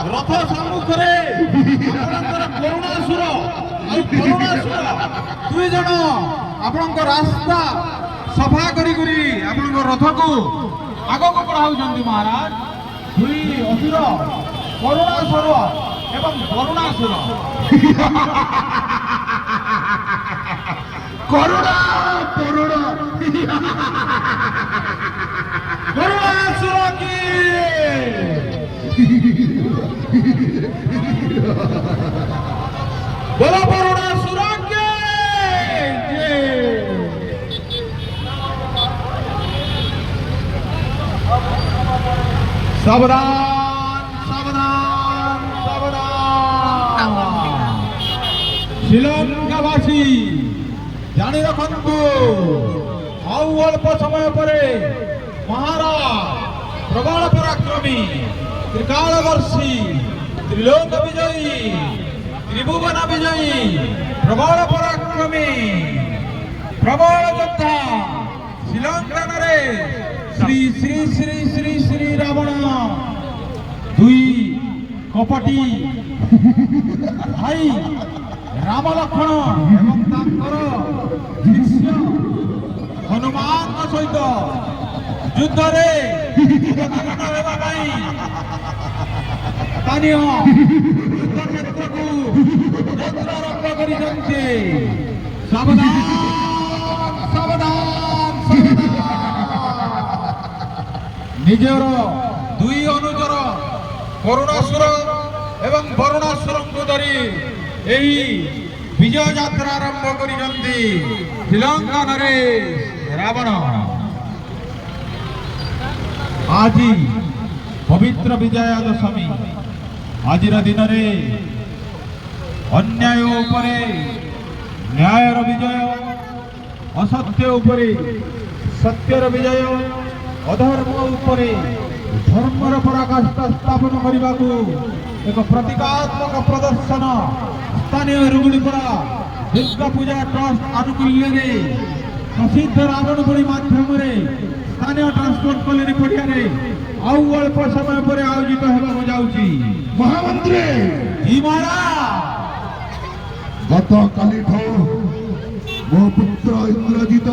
ରଥ ସମ୍ମୁଖରେ ଆପଣଙ୍କର କରୁଣାସୁର ଆଉ କରୁଣାସୁର ଦୁଇ ଜଣ ଆପଣଙ୍କ ରାସ୍ତା ସଫା କରି ଆପଣଙ୍କ ରଥକୁ ଆଗକୁ ବଢାଉଛନ୍ତି ମହାରାଜ। ଦୁଇ ଅସୁର କରୁଣାସୁର ଏବଂ କରୁଣାସୁର କରୁଣା କରୁଣା କରୁଣାସୁର କି बोलो करुणासुर के सावधान सावधान सावधान श्रीलंकावासी जानी रखंतु आउ अल्प समय परे महाराज प्रबल पराक्रमी त्रिकालवर्षी त्रिलोक विजयी त्रिभुवन विजयी प्रबल पराक्रमी प्रबल योद्धा श्रीलंका श्री श्री श्री श्री श्री रावण दुई कपटी भाई राम लक्ष्मण एवं तांकर शिष्य हनुमान सहित युद्ध रे स्थानीय सावधान सावधान निजर दुई अनुजर करुणासुर एवं वरुणासुर को धरी यही विजय यात्रा आरंभ कर श्रीलंका रावण आज पवित्र विजया दशमी आज दिन में अन्याय उपरे न्यायर विजय असत्य उपरे सत्यर विजय अधर्म उपरे धर्मर पराकाष्ठा स्थापन करने को एक प्रतीकात्मक प्रदर्शन स्थानीय रुगुड़ीपड़ा दुर्गा पूजा ट्रस्ट आनुकूल्य प्रसिद्ध रावणपुरी माध्यम स्थानीय ट्रांसपोर्ट कॉलोनी पड़िया आउ अल्प समय पर आयोजित होगा जाऊँगी महामंत्री जी महाराज गत काली मो पुत्र इंद्रजित